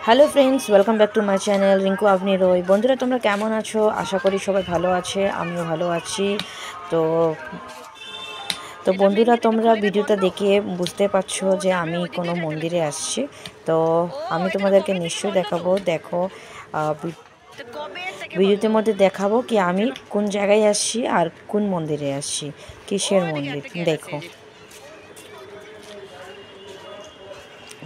Hello friends, welcome back to my channel Rinku আপনি রয়। বন্ধুরা, তোমরা কেমন আছো? আশা করি সবাই ভালো আছে, আমিও ভালো আছি। তো তো বন্ধুরা, তোমরা ভিডিওটা দেখে বুঝতে পারছো যে আমি কোনো মন্দিরে আসছি। তো আমি তোমাদেরকে নিশ্চয়ই দেখাবো। দেখো, ভিডিওতে মধ্যে দেখাবো কি আমি কোন জায়গায় আসছি আর কোন মন্দিরে আসছি, কিসের মন্দির। দেখো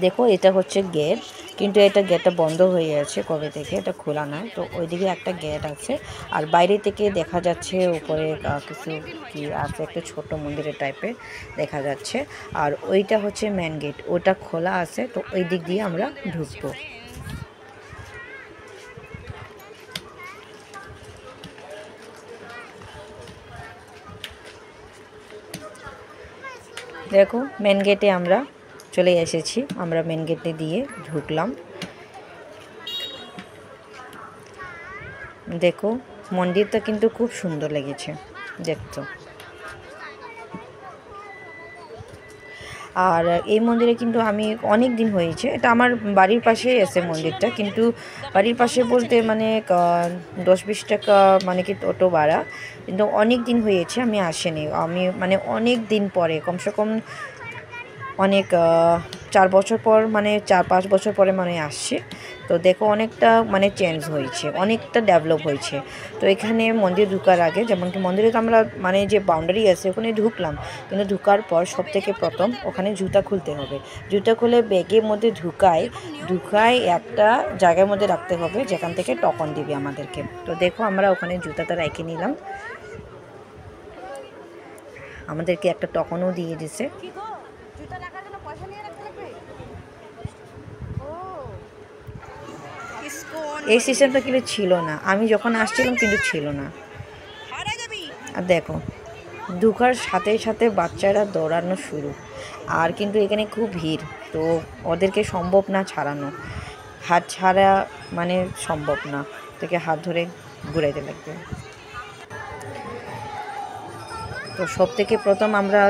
দেখো এটা হচ্ছে গেট, কিন্তু এটা গেটটা বন্ধ হয়ে আছে কবে থেকে, এটা খোলা নয়। তো ওইদিকে একটা গেট আছে, আর বাইরে থেকে দেখা যাচ্ছে উপরে কিছু কি আছে, একটা ছোট মন্দিরের টাইপের দেখা যাচ্ছে। আর ওইটা হচ্ছে মেন গেট, ওটা খোলা আছে। তো ওই দিক দিয়ে আমরা ঢুকবো। দেখো মেন গেটে আমরা চলে এসেছি, আমরা মেন গেটে দিয়ে ঢুকলাম। দেখো মন্দিরটা কিন্তু খুব সুন্দর লেগেছে দেখতো। আর এই মন্দিরে কিন্তু আমি অনেক দিন হয়েছে, এটা আমার বাড়ির পাশেই আছে মন্দিরটা, কিন্তু বাড়ির পাশে বলতে মানে 10-20 টাকা মানে কি অটো ভাড়া, কিন্তু অনেক দিন হয়েছে আমি আসিনি। আমি মানে অনেক দিন পরে, কমসে কম অনেক 4 বছর পর, মানে 4-5 বছর পরে মানে আসছে। তো দেখো অনেকটা মানে চেঞ্জ হয়েছে, অনেকটা ডেভেলপ হয়েছে। তো এখানে মন্দির ঢুকার আগে, যেমন কি মন্দিরে তো আমরা মানে যে বাউন্ডারি আছে ওখানে ঢুকলাম, কিন্তু ঢুকার পর সব থেকে প্রথম ওখানে জুতা খুলতে হবে। জুতা খুলে ব্যাগের মধ্যে ঢুকায় একটা জায়গার মধ্যে রাখতে হবে, যেখান থেকে টোকন দিবে আমাদেরকে। তো দেখো আমরা ওখানে জুতাটা রেখে নিলাম, আমাদেরকে একটা টোকনও দিয়ে দিছে। এই সিস্টেমটা কিন্তু ছিল না, আমি যখন আসছিলাম কিন্তু ছিল না। আর দেখো ঢুকার সাথে সাথে বাচ্চারা দৌড়ানো শুরু, আর কিন্তু এখানে খুব ভিড়। তো ওদেরকে সম্ভব না ছাড়ানো, হাত ছাড়া মানে সম্ভব না, তোকে হাত ধরে ঘুরাইতে লাগবে। তো সব থেকে প্রথম আমরা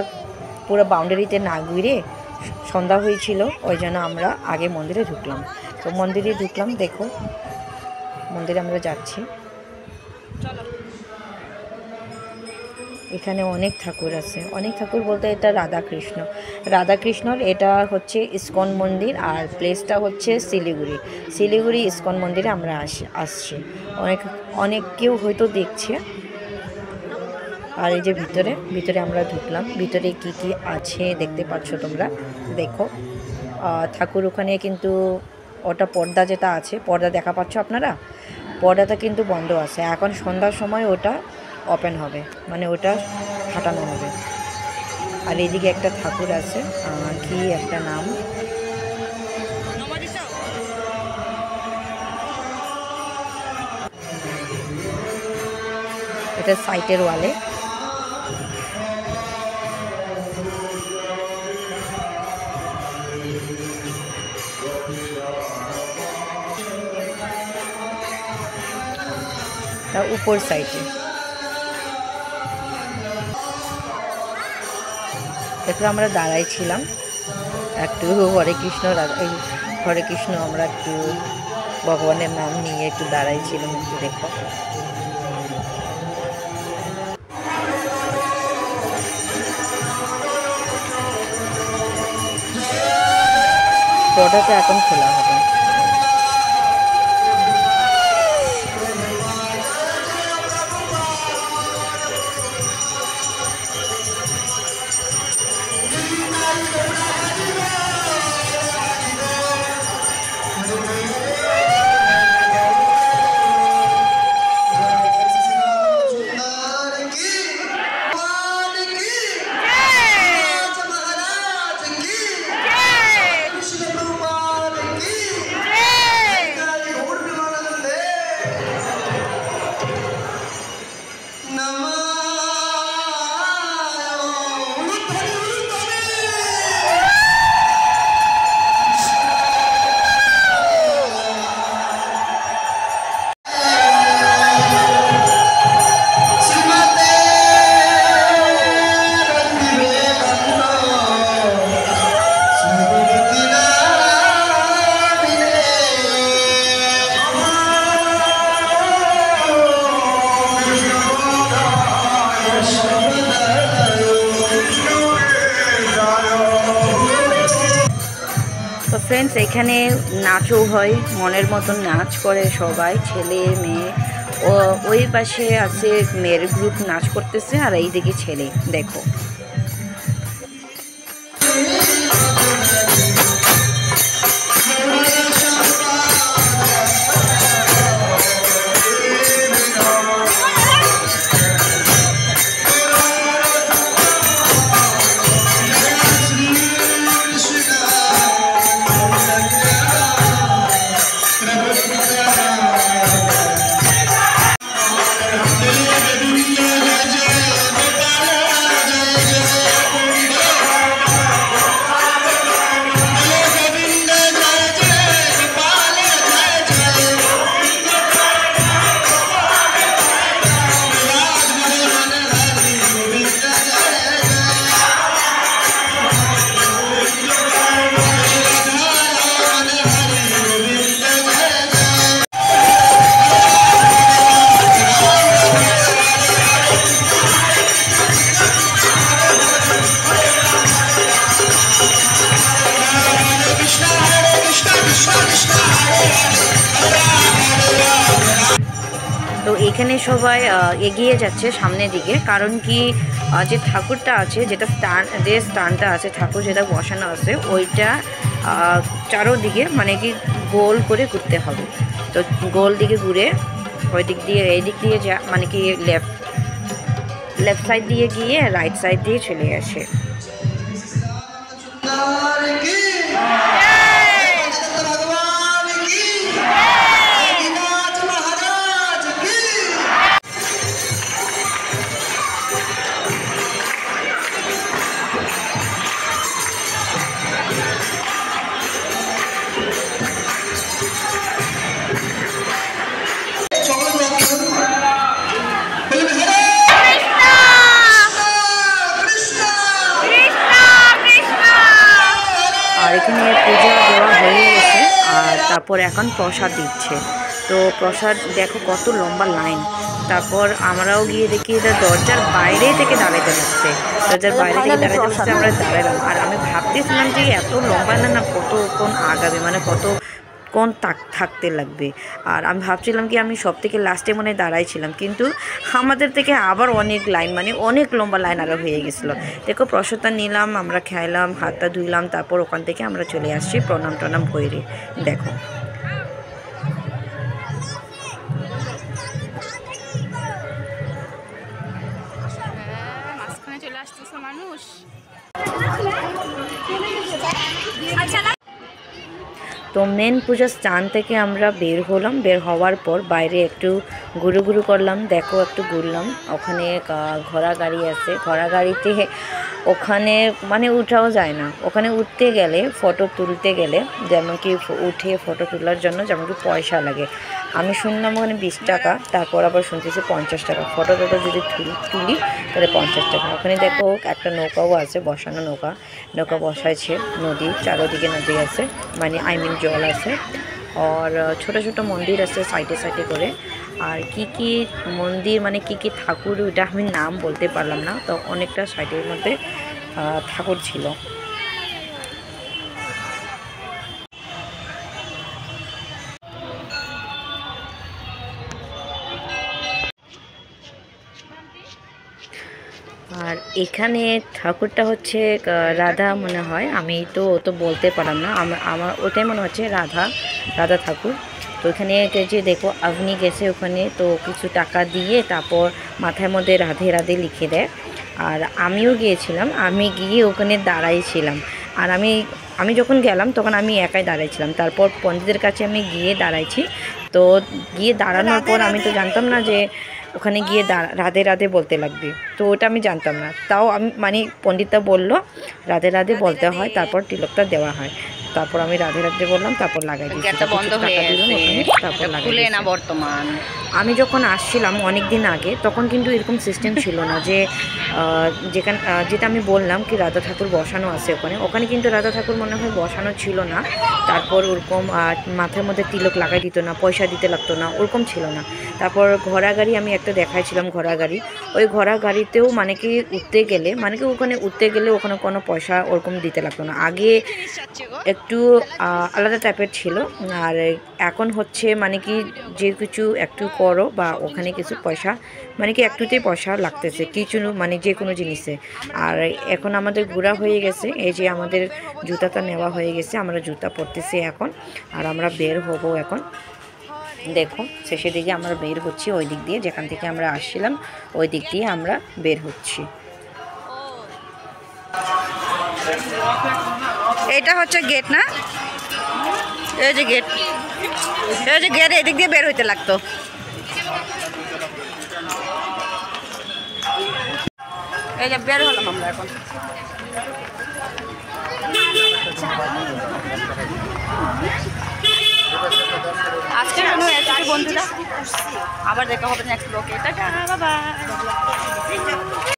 পুরো বাউন্ডারিতে না ঘুরে, সন্ধ্যা হয়েছিল ওই জন্য আমরা আগে মন্দিরে ঢুকলাম। তো মন্দিরে ঢুকলাম, দেখো মন্দিরে আমরা যাচ্ছি। এখানে অনেক ঠাকুর আছে, অনেক ঠাকুর বলতে এটা রাধাকৃষ্ণর এটা হচ্ছে ইস্কন মন্দির, আর প্লেসটা হচ্ছে শিলিগুড়ি ইস্কন মন্দিরে আমরা আসছি। অনেক কেউ হয়তো দেখছে। আর এই যে ভিতরে আমরা ঢুকলাম, ভিতরে কি কি আছে দেখতে পাচ্ছ তোমরা। দেখো ঠাকুর ওখানে কিন্তু ওটা পর্দা যেটা আছে, পর্দা দেখা পাচ্ছ আপনারা, পর্দাটা কিন্তু বন্ধ আছে। এখন সন্ধ্যার সময় ওটা ওপেন হবে, মানে ওটা হাঁটানো হবে। আর এইদিকে একটা ঠাকুর আছে, কি একটা নাম, এটা সাইটের ওয়ালে। তার উপর সাইডে দেখো আমরা দাঁড়াই ছিলাম একটু হরে কৃষ্ণ আমরা একটু ভগবানের নাম নিয়ে একটু দাঁড়াই ছিলাম একটু। দেখো পর্দাটা এখন খোলা হবে। ফ্রেন্ডস এখানে নাচও হয়, মনের মতন নাচ করে সবাই, ছেলে মেয়ে। ওই পাশে আছে মেয়ের গ্রুপ নাচ করতেছে, আর এইদিকে ছেলে, দেখো। তো এখানে সবাই এগিয়ে যাচ্ছে সামনের দিকে, কারণ কি যে ঠাকুরটা আছে, যে স্থানটা আছে, ঠাকুর যেটা বসানো আছে, ওইটা চারোদিকে মানে কি গোল করে ঘুরতে হবে। তো গোল দিকে ঘুরে ওই দিক দিয়ে এই দিক দিয়ে মানে কি লেফট সাইড দিয়ে গিয়ে রাইট সাইড দিয়ে চলে আসে। আর এখানে পূজা দেওয়া হয়ে গেছে, আর তারপর এখন প্রসাদ দিচ্ছে। তো প্রসাদ দেখো কত লম্বা লাইন। তারপর আমরাও গিয়ে দেখি এটা দরজার বাইরে থেকে দাঁড়াতে হচ্ছে, দরজার বাইরে থেকে দাঁড়াতে হচ্ছে, আমরা দাঁড়ালাম। আর আমি ভাবতেছিলাম যে এত লম্বা না কতক্ষণ আগাবে, মানে কতক্ষণ থাকতে লাগবে। আর আমি ভাবছিলাম কি আমি সব থেকে লাস্টে মনে দাঁড়াইছিলাম, কিন্তু আমাদের থেকে আবার অনেক লাইন, মানে অনেক লম্বা লাইন আরও হয়ে গেছিলো। দেখো প্রসাদটা নিলাম, আমরা খাইলাম, হাতটা ধুইলাম, তারপর ওখান থেকে আমরা চলে আসছি প্রণাম টনাম ভরে। দেখো মানুষ। তো মেন পূজার স্থান থেকে আমরা বের হলাম, বের হওয়ার পর বাইরে একটু ঘুরু করলাম, দেখো একটু ঘুরলাম। ওখানে ঘোড়া গাড়ি আছে, ঘোড়া গাড়িতে ওখানে মানে উঠাও যায় না, ওখানে উঠতে গেলে ফটো তুলতে গেলে যেমন কি উঠে ফটো তোলার জন্য যেমন কি পয়সা লাগে। আমি শুনলাম ওখানে 20 টাকা, তারপর আবার শুনতেছি 50 টাকা। ফটো যদি তুলি তাহলে 50 টাকা। ওখানে দেখো একটা নৌকাও আছে, বসানো নৌকা বসাইছে, নদী চারোদিকে নদী আছে, মানে জল আছে। আর ছোট ছোট মন্দির আছে সাইডে করে। আর কি মন্দির মানে কি ঠাকুর, ওইটা আমি নাম বলতে পারলাম না। তো অনেকটা সাইডের মধ্যে ঠাকুর ছিল। আর এখানে ঠাকুরটা হচ্ছে রাধা মনে হয়, আমি তো বলতে পারলাম না, আমার ওটাই মনে হচ্ছে রাধা ঠাকুর। তো এখানে যে দেখো আপনি গেছে ওখানে, তো কিছু টাকা দিয়ে তারপর মাথার মধ্যে রাধে রাধে লিখে দেয়। আর আমিও গিয়েছিলাম, আমি গিয়ে ওখানে দাঁড়াইছিলাম। আর আমি যখন গেলাম তখন আমি একাই দাঁড়াইছিলাম। তারপর পণ্ডিতের কাছে আমি গিয়ে দাঁড়াইছি। তো গিয়ে দাঁড়ানোর পর আমি তো জানতাম না যে ওখানে গিয়ে রাধে রাধে বলতে লাগবে, তো ওটা আমি জানতাম না। তাও আমি মানে পণ্ডিতটা বললো রাধে রাধে বলতে হয়, তারপর তিলকটা দেওয়া হয়। তারপর আমি রাধে রাধে বললাম, তারপর লাগাই দিয়েছি। বন্ধ হয়ে গেছে, তারপর লাগাই না বর্তমান। আমি যখন আসছিলাম অনেক দিন আগে তখন কিন্তু এরকম সিস্টেম ছিল না যে যেখানে যেটা আমি বললাম কি রাধা ঠাকুর বসানো আছে ওখানে ওখানে কিন্তু রাধা ঠাকুর মনে হয় বসানো ছিল না। তারপর ওরকম মাথার মধ্যে তিলক লাগাই দিত না, পয়সা দিতে লাগতো না, ওরকম ছিল না। তারপর ঘোড়া গাড়ি আমি একটা দেখাইছিলাম, ঘোড়া গাড়ি। ওই ঘোড়া গাড়িতেও মানে কি উঠতে গেলে মানে কি ওখানে উঠতে গেলে ওখানে কোনো পয়সা ওরকম দিতে লাগতো না। আগে একটু আলাদা টাইপের ছিল, আর এখন হচ্ছে মানে কি যে কিছু একটু করো বা ওখানে কিছু পয়সা মানে কি একটুতেই পয়সা লাগতেছে কিছু মানে যে কোনো জিনিসে। আর এখন আমাদের ঘোরা হয়ে গেছে, এই যে আমাদের জুতাটা নেওয়া হয়ে গেছে, আমরা জুতা পরতেছি এখন। আর আমরা বের হব এখন। দেখো শেষের দিকে আমরা বের হচ্ছি ওই দিক দিয়ে, যেখান থেকে আমরা আসছিলাম ওই দিক দিয়ে আমরা বের হচ্ছি। এটা হচ্ছে গেট না, এই যে গেট, এই যে গেট এদিক দিয়ে বের হইতে লাগতো। এই যে বের হলাম আমরা এখন। আজকের জন্য এতটুকু বন্ধুরা, আবার দেখা হবে নেক্সট ব্লগে। Tata, bye bye.